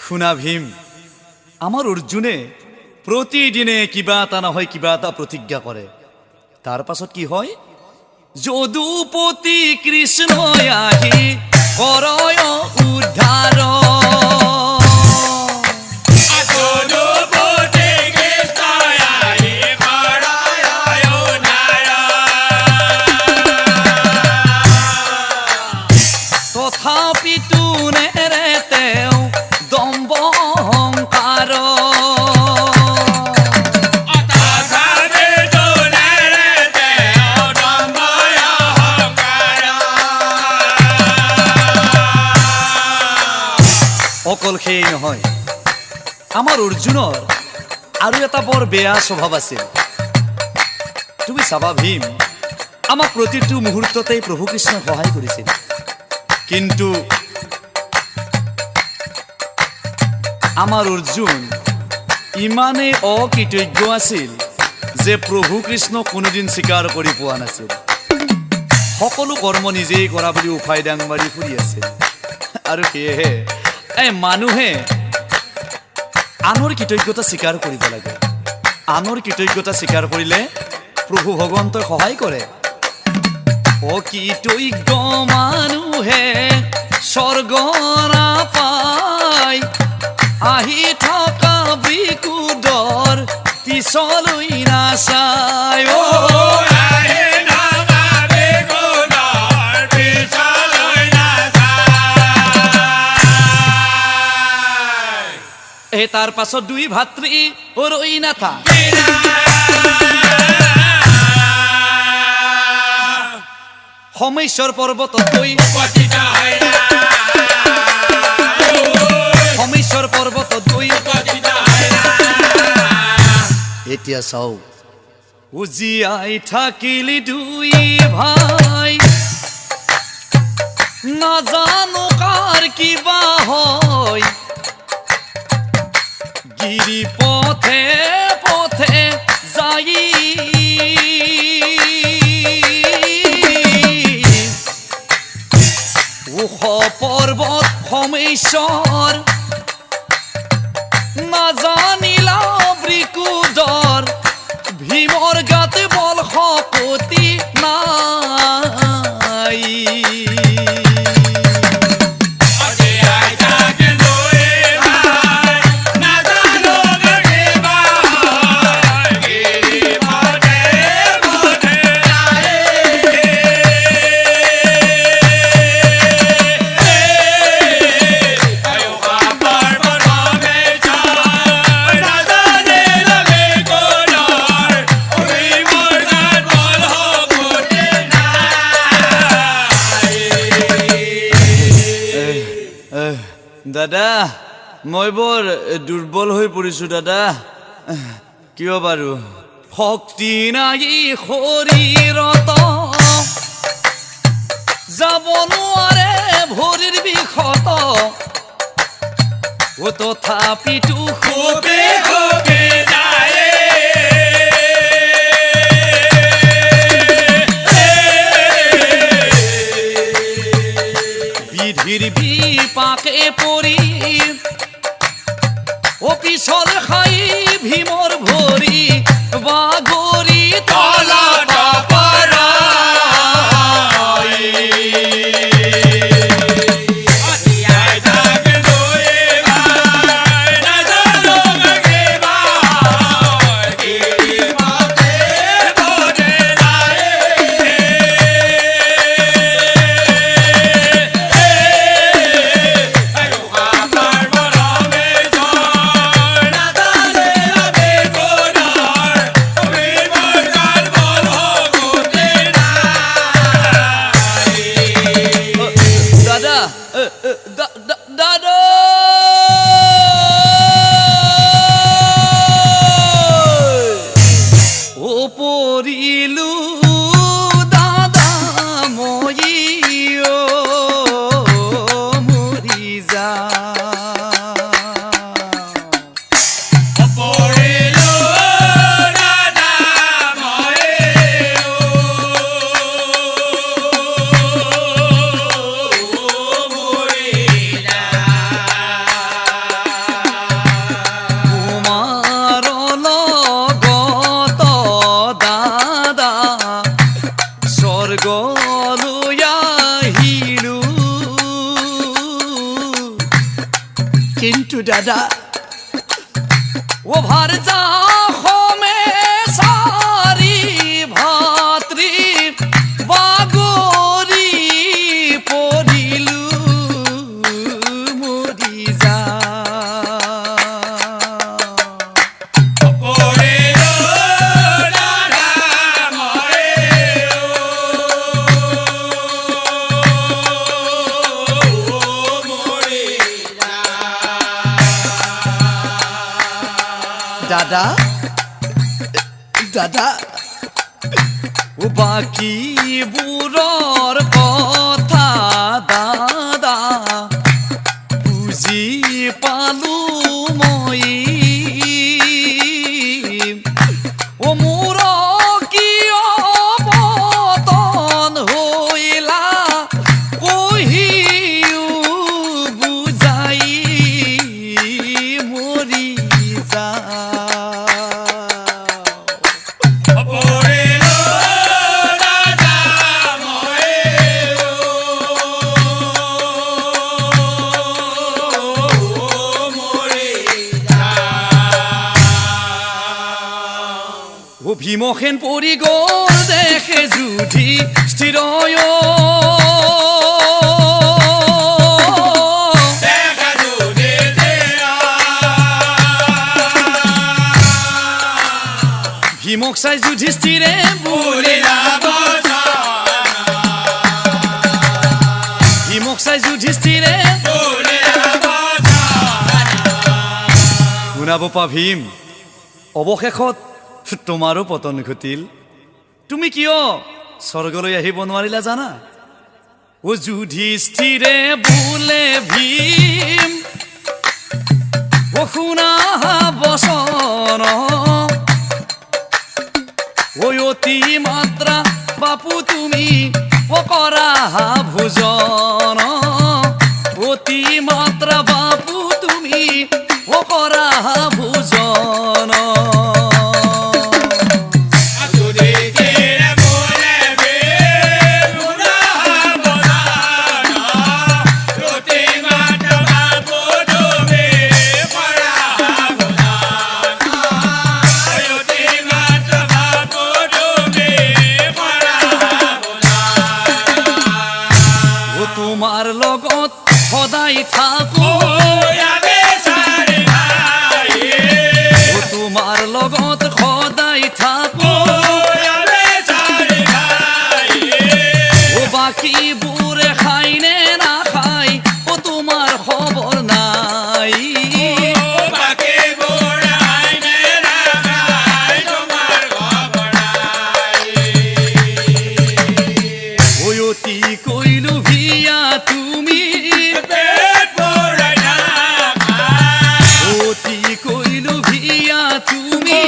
শুনা ভীম আমাৰ অৰ্জুনে প্ৰতিদিনে কিবা এটা নহয় কিবা এটা প্ৰতিজ্ঞা কৰে তাৰ পাছত কি হয় যদুপতি কৃষ্ণই আহি কৰয় উদ্ধাৰ তথাপিতো নেৰে তেওঁ দম্ভ অহংকাৰ অকল সেই নহয় আমাৰ অৰ্জুনৰ আৰু এটা বৰ বেয়া স্বভাৱ আছিল তুমি চাবা ভীম আমাক প্ৰতিটো মুহূৰ্ততে প্ৰভু কৃষ্ণই সহায় কৰিছিল কিন্তু আমাৰ অৰ্জুন ইমানেই অকৃতজ্ঞ আছিল যে প্ৰভু কৃষ্ণ কোনোদিন স্বীকাৰ কৰি পোৱা নাছিল সকলো কৰ্ম নিজেই কৰা বুলি উফাই ডাং মাৰি ফুৰি আছিল আৰু সেয়েহে মানুহে আনৰ কৃতজ্ঞতা স্বীকাৰ কৰিব লাগে আনৰ কৃতজ্ঞতা স্বীকাৰ কৰিলে প্ৰভু ভগৱন্তই সহায় কৰে অকৃতজ্ঞ মানুহে স্বৰ্গ নাপায় আহি থকা বিকুদৰ পিছলৈ নাচায় তাৰ পাছত দুই ভাতৃ ৰৈ নাথা সমেশ্বৰ পৰ্বতত গৈ পতিতা হৈলা সমেশ্বৰ পৰ্বতত গৈ পতিতা হৈলা এতিয়া চাও উজিয়াই থাকিলি দুই ভাই নাজানো কাৰ কিবা হয় গিৰি পথে পথে যাই ওখ পৰ্বত সমেশ্বৰ নাজানিলা বৃকুদৰ ভীমৰ গাত বল শক্তি নাই আজি আইতা কে লৈ ভাই নাজানো গৰিবা গিৰি পথে পথে আয়ো পাৰ বনমে চাই নাজানে লগে কোনৰ ওই মোৰ গাত বল হকতে দাদা মই বৰ দুৰ্বল হৈ পৰিছো দাদা কিয় বাৰু শক্তি নাই শৰীৰত যাব নোৱাৰে ভৰিৰ বিষত ও তথাপিতো খুবে খুবে যায় বিধিৰ বিপাকে পৰি ও পিছল খাই ভীমৰ ভৰি বাগৰি তলত পৰাই আজি আইতা কে লৈ ভাই নাজানো গৰিবা গিৰি পথে পথে যায় আয়ো পাৰ বনমে চাই নাজানে লগে কোনৰ ওই মোৰ গাত বল হকতে দাদা দাদা ও পৰিলো দাদা মই মৰি যা পৰিলো দাদা মই মৰিলা তোমাৰ লগত দাদা স্বৰ্গলৈ আহিলো কিন্তু দাদা অভাৰ যা সমেচাৰি ভাতৃ বাগৰি পৰিলো মৰি যা পৰিলো দাদা মই মৰিলা দাদা দাদা ও বাকীবোৰৰ কথা দাদা বুজি পালো মই ও মোৰ কিয় পতন হৈলা কহিও বুজাই মৰি যা পৰিলো দাদা মই ও ভীমসেন পৰি গ'ল দেখে যুধি স্থিৰয় দেখা যদি তেৰা ভীমক চাই যুধিষ্ঠিৰে বুলিলা বচন ভীমক চাই যুধিষ্ঠিৰে বুলিলা বচন শুনাব পা ভীম অৱশেষত তোমাৰো পতন ঘটিল তুমি কিয় স্বৰ্গলৈ আহিব নোৱাৰিলা জানা ও যুধিষ্ঠিৰে বোলে ভীম ও শুনা বচন ঐ অতি মাত্ৰা বাপু তুমি ও কৰা ভোজন অতি মাত্ৰা বাপু তুমি ও কৰা ভোজন যুধিষ্ঠিৰে বোলে ভীম শুনা বচন অতি মাত্ৰা বাপু তুমি কৰা ভোজন অতি মাত্ৰা বাপু তুমি কৰা ভোজন ও তোমাৰ লগত সদায় থাকো আমি চাৰি ভাই ও তোমাৰ লগত সদায় থাকো আমি চাৰি ভাই ও বাকীবোৰে খাই নে নাখায় ও তোমাৰ খবৰ নাই বাকীবোৰ আইনে নাখায় তোমাৰ খবৰ নাই ঐ অতি কৈলো ভিয়া তুমি পেট ভৰাই নাখায় অতি কৈলো ভিয়া তুমি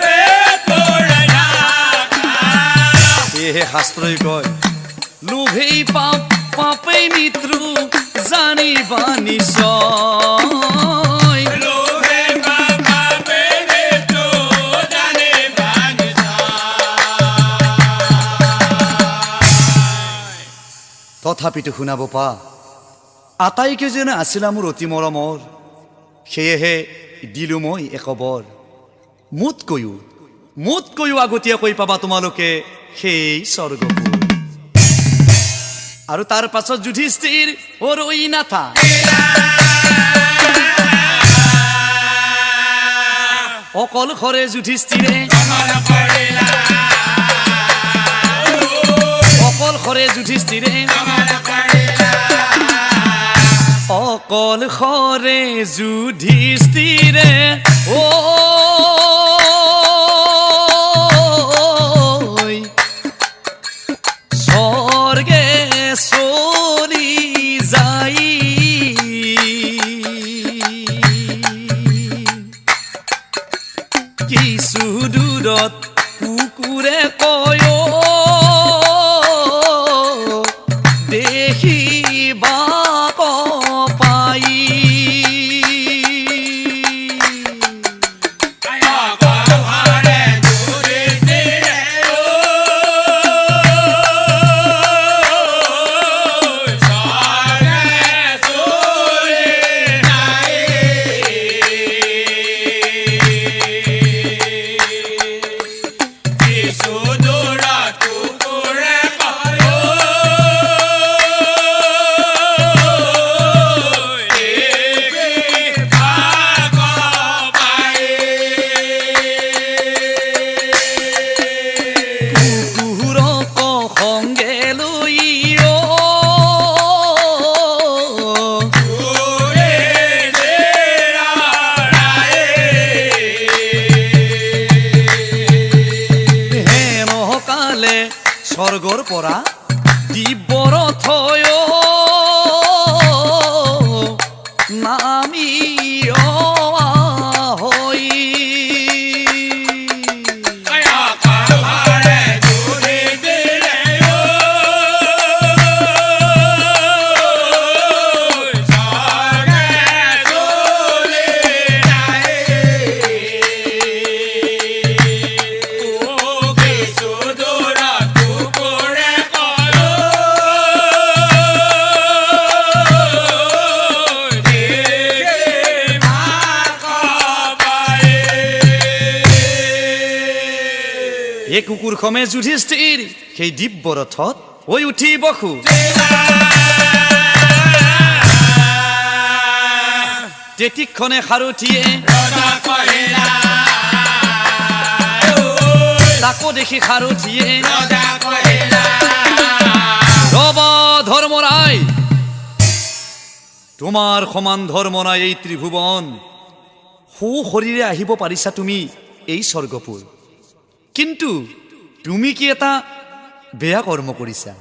পেট ভৰাই নাখায় সেয়েহে শাস্ত্ৰই কয় লোভেই পাপ পাপেই মৃত্যু জানিবা নিশ্চয় লোভে পাপে মৃত্যু জানিবা নিশ্চয় তথাপিতো শুনাব পা আটাইকেইজনে আছিলা মোৰ অতি মৰমৰ সেয়েহে দিলো মই একবৰ মোতকৈও আগতীয়াকৈ পাবা তোমালোকে সেই স্বৰ্গপুৰ আৰু তাৰ পাছত যুধিষ্ঠিৰ ৰৈ নাথা অকলশৰে যুধিষ্ঠিৰে মন পৰিলা অকলশৰে যুধিষ্ঠিৰে মন পৰিলা অকলশৰে যুধিষ্ঠিৰে ঐ স্বৰ্গে চলি যাই কিছু দূৰত কুকুৰে কয় দেখিবা পাই অকলশৰে যুধিষ্ঠিৰে স্বৰ্গে চলি যায় কিছু দূৰত কুকুৰে কয় দেখিবা পাই কুকুৰক সংগে লৈ হেনকালে স্বৰ্গৰ পৰা দিব্যৰথয় নামি হৈ অকলশৰে যুধিষ্ঠিৰে স্বৰ্গে চলি যায় কিছু দূৰত কুকুৰে কয় এই কুকুৰখমে যুধিষ্ঠিৰ সেই দিব্য ৰথত ঐ উঠি বসু তেতিক্ষণে সাৰথিয়ে ৰজা কহিলা তাকো দেখি সাৰথিয়ে ৰজা কহিলা ৰবা ধৰ্মৰাই তোমাৰ সমান ধৰ্ম নাই এই ত্ৰিভুৱন সু শৰীৰে আহিব পাৰিছা তুমি এই স্বৰ্গপুৰ কিন্তু তুমি কি এটা বেয়া কৰ্ম কৰিছা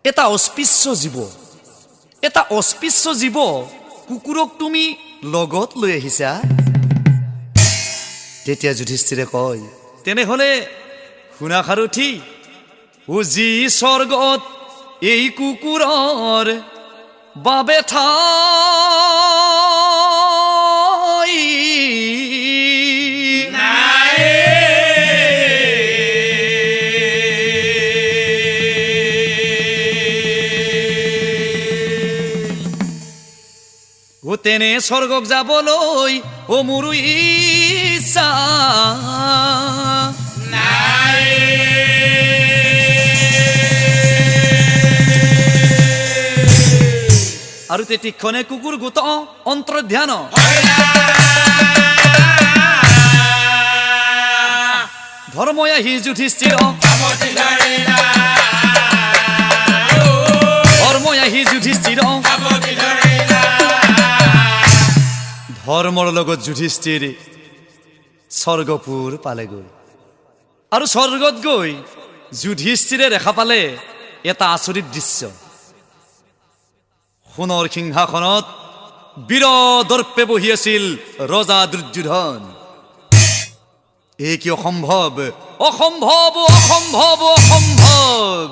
এটা অস্পৃশ্য জীৱ কুকুৰক তুমি লগত লৈ আহিছা তেতিয়া যুধিষ্ঠিৰে কয় তেনেহলে শুনা সাৰথি ও যি স্বৰ্গত এই কুকুৰৰ বাবে ঠাই নাই ও তেনে স্বৰ্গক যাবলৈ ও মোৰ ইচ্ছা নাই আৰু তেতিক্ষণে কুকুৰ গোট অন্তৰ্ধান ধৰ্মই আহি যুধিষ্ঠিৰ কামতি ধৰিলা ধৰ্মই আহি যুধিষ্ঠিৰ কামতি ধৰিলা ধৰ্মৰ লগত যুধিষ্ঠিৰ স্বৰ্গপুৰ পালেগৈ আৰু স্বৰ্গত গৈ যুধিষ্ঠিৰে দেখা পালে এটা আচৰিত দৃশ্য সোণৰ সিংহাসনত বীৰদৰ্পে বহি আছিল ৰজা দুৰ্যোধন এই কি অসম্ভৱ অসম্ভৱ অসম্ভৱ অসম্ভৱ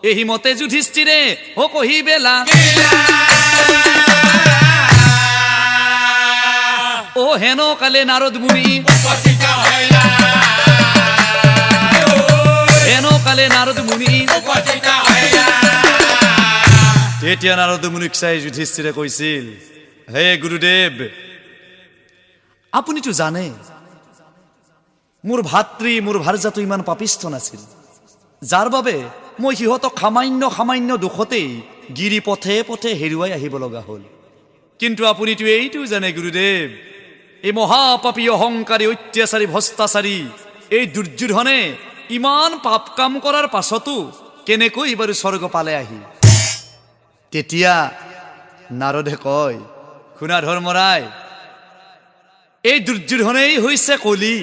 এই মতে যুধিষ্ঠিৰে ও কহি বেলা ও হেন কালে নারদ মুনি উপস্থিত হইলা হেন কালে নারদ মুনি উপস্থিত হইলা তেতিয়া নারদ মুনিক চাই যুধিষ্ঠিৰে কৈছিল হে গুৰুদেৱ আপুনিতো জানে মোৰ ভাতৃ মোৰ ভাৰ্যাটো ইমান পাপিষ্ঠ নাছিল যাৰ বাবে মই সিহঁতক সামান্য দুখতেই গিৰি পথে পথে হেৰুৱাই আহিব লগা হ'ল কিন্তু আপুনিতো এইটো জানে গুৰুদেৱ এই মহাপাপী অহংকাৰী অত্যাচাৰী ভ্ৰষ্টাচাৰী এই দুৰ্যোধনে ইমান পাপ কাম কৰাৰ পাছতো কেনেকৈ বাৰু স্বৰ্গ পালে আহি তেতিয়া নাৰদে কয় শুনা ধৰ্মৰাই এই দুৰ্যোধনেই হৈছে কলি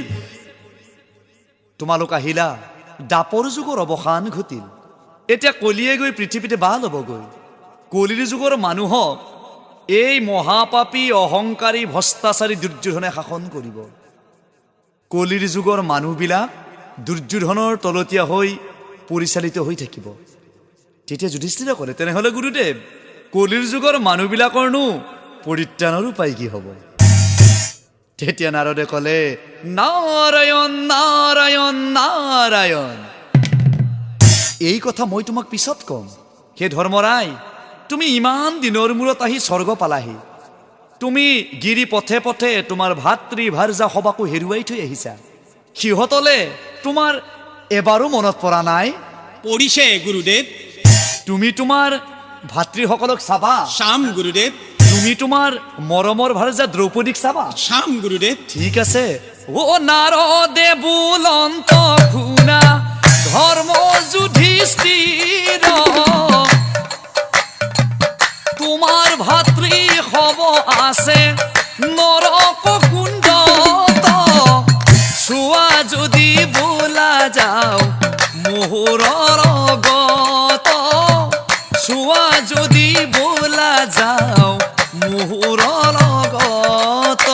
তোমালোক আহিলা দাপৰ যুগৰ অৱসান ঘটিল এতিয়া কলিয়ে গৈ পৃথিৱীতে বাহ ল'বগৈ কলিৰ যুগৰ মানুহক এই মহাপাপী অহংকাৰী ভ্ৰষ্টাচাৰী দুৰ্যোধনে শাসন কৰিব কলিৰ যুগৰ মানুহবিলাক দুৰ্যোধনৰ তলতীয়া হৈ পৰিচালিত হৈ থাকিব তেতিয়া যুধিষ্ঠিৰে ক'লে তেনেহ'লে গুৰুদেৱ কলিৰ যুগৰ মানুহবিলাকৰনো পৰিত্ৰাণৰ উপায় কি হ'ব তেতিয়া নাৰদে ক'লে নাৰায়ণ নাৰায়ণ নাৰায়ণ এই কথা মই তোমাক পিছত কম হে ধৰ্মৰাই তুমি ইমান দিনৰ মূৰত আহি স্বৰ্গ পালাহি তুমি গিৰি পথে পথে তোমাৰ ভাতৃ ভাৰ্যা সবাকো হেৰুৱাই থৈ আহিছা সিহঁতলে তোমাৰ এবাৰো মনত পৰা নাই পৰিছে গুৰুদেৱ তুমি তোমাৰ ভাতৃসকলক চাবা চাম গুৰুদেৱ তুমি তোমাৰ মৰমৰ ভাৰ্যা দ্ৰৌপদীক চাবা চাম গুৰুদেৱ ঠিক আছে ও নাৰদে বুলন্ত শুনা ধৰ্ম যুধিষ্ঠিৰ তোমাৰ ভাতৃ হব আছে নৰক কুণ্ডত চোৱা যদি বোলা যাও মোহৰৰ গত চোৱা যদি বোলা যাও মোহৰৰ গত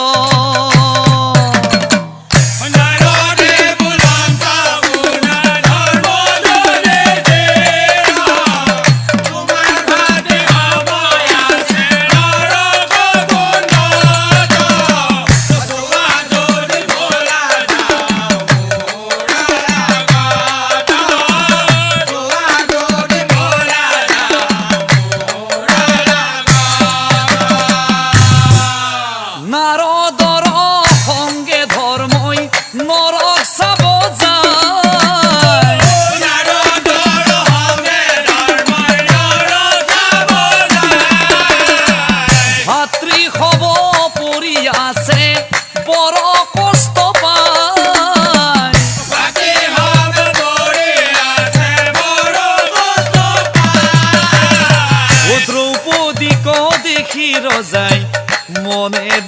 নাৰদে বুলন্ত গুণা ধৰ্ম যুধিষ্ঠিৰ তোমাৰ ভাতৃ হব আছে নৰক কুণ্ডত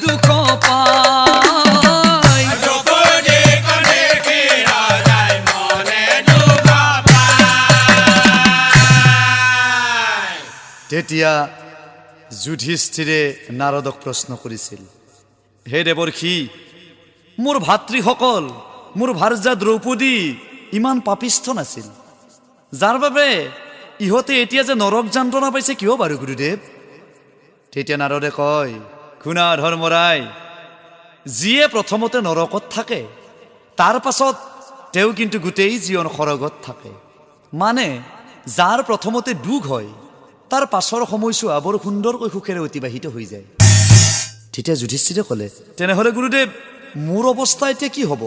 দুখ পায়। দ্ৰৌপদী দেখি ৰাজাই মনে দুঃখ পায়। তেতিয়া যুধিষ্ঠিৰে নাৰদক প্ৰশ্ন কৰিছিল, হে দেৱৰ্ষি, মোৰ ভাতৃসকল, মোৰ ভাৰ্যা দ্ৰৌপদী ইমান পাপিষ্ঠ নাছিল, যাৰ বাবে ইহঁতে এতিয়া যে নৰক যন্ত্ৰণা পাইছে কিয় বাৰু গুৰুদেৱ? তেতিয়া নাৰদে কয়, শুনা ধৰ্মৰাই, যিয়ে প্ৰথমতে নৰকত থাকে তাৰ পাছত তেওঁ কিন্তু গোটেই জীৱন সৰগত থাকে। মানে যাৰ প্ৰথমতে দুখ হয় তাৰ পাছৰ সময়ছোৱা বৰ সুন্দৰকৈ সুখেৰে অতিবাহিত হৈ যায়। তেতিয়া যুধিষ্ঠিৰে ক'লে, তেনেহ'লে গুৰুদেৱ মোৰ অৱস্থা এতিয়া কি হ'ব?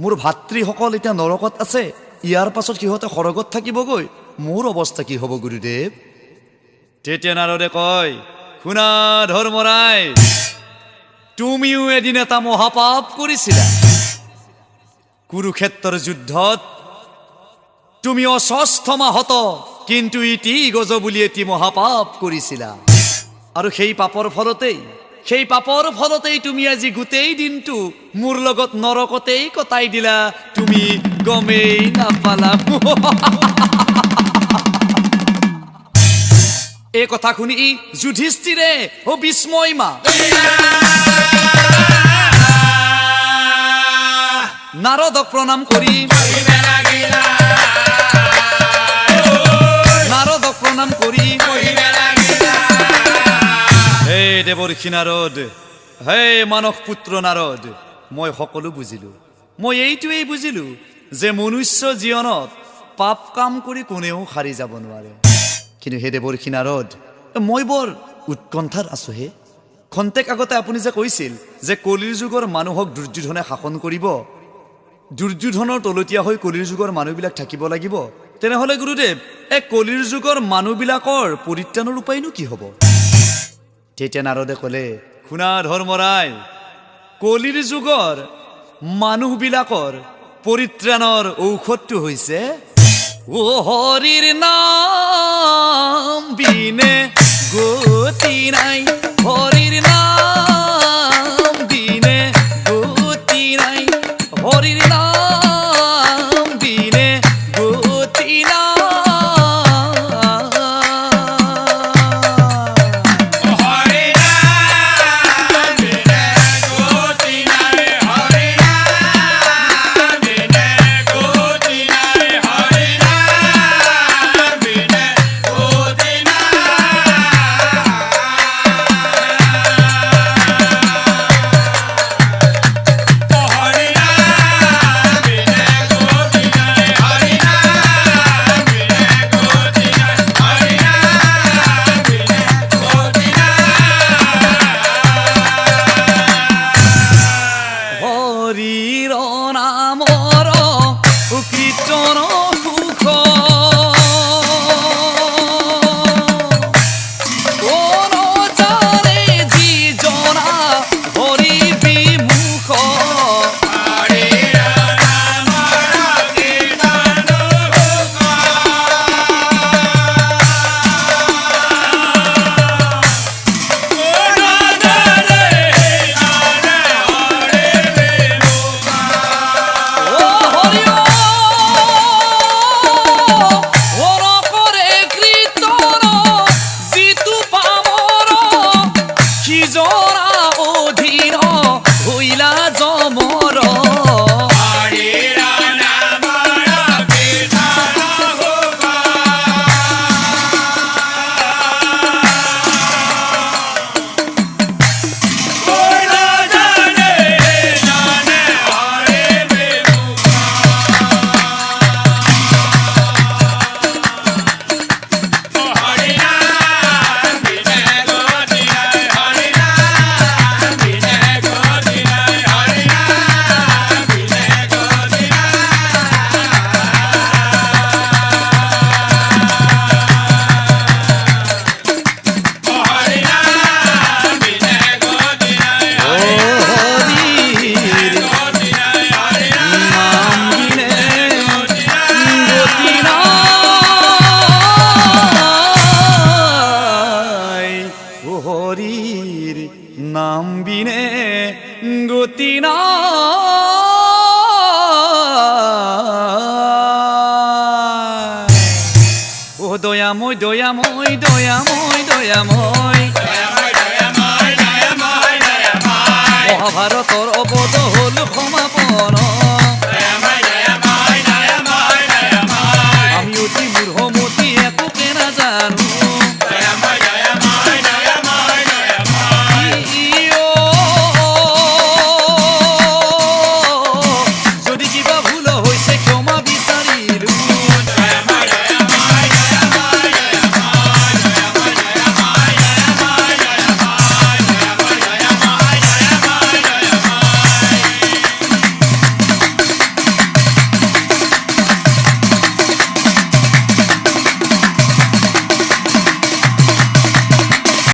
মোৰ ভাতৃসকল এতিয়া নৰকত আছে, ইয়াৰ পাছত সিহঁতে সৰগত থাকিবগৈ, মোৰ অৱস্থা কি হ'ব গুৰুদেৱ? তেতিয়া নাৰদে কয়, শুনা ধৰ্মৰাই, তুমিও এদিন এটা মহাপাপ কৰিছিলা। কুৰুক্ষেত্ৰৰ যুদ্ধত তুমি অস্বস্থমা হত কিন্তু ইতি গজ বুলি এটি মহাপাপ কৰিছিলা, আৰু সেই পাপৰ ফলতেই তুমি আজি গোটেই দিনটো মোৰ লগত নৰকতেই কটাই দিলা, তুমি গমেই নাপালা। এই কথা শুনি যুধিষ্ঠিৰে বিস্ময়মা নাৰদক প্ৰণাম কৰি হে দেৱৰ্ষি নাৰদ, হে মানস পুত্ৰ নাৰদ, মই সকলো বুজিলো। মই এইটোৱেই বুজিলো যে মনুষ্য জীৱনত পাপ কাম কৰি কোনেও সাৰি যাব নোৱাৰে। কিন্তু হে দেৱৰ্ষি নাৰদ, মই বৰ উৎকণ্ঠাত আছো হে। খন্তেক আগতে আপুনি যে কৈছিল যে কলিৰ যুগৰ মানুহক দুৰ্যোধনে শাসন কৰিব, দুৰ্যোধনৰ তলতীয়া হৈ কলিৰ যুগৰ মানুহবিলাক থাকিব লাগিব, তেনেহ'লে গুৰুদেৱ এই কলিৰ যুগৰ মানুহবিলাকৰ পৰিত্ৰাণৰ উপায়নো কি হ'ব? তেতিয়া নাৰদে ক'লে, শুনা ধৰ্মৰাই, কলিৰ যুগৰ মানুহবিলাকৰ পৰিত্ৰাণৰ ঔষধটো হৈছে ও হৰিৰ নাম বিনে গতি নাই, হৰিৰ নাম বিনে গতি নাই, হৰিৰ নাম বিনে গতি নাই। হরি নাম বিনে গতি নাই, হরি নাম বিনে গতি নাই, হরি নাম বিনে গতি নাই। গতি না ও দয়াময় দয়াময় দয়াময় দয়াময়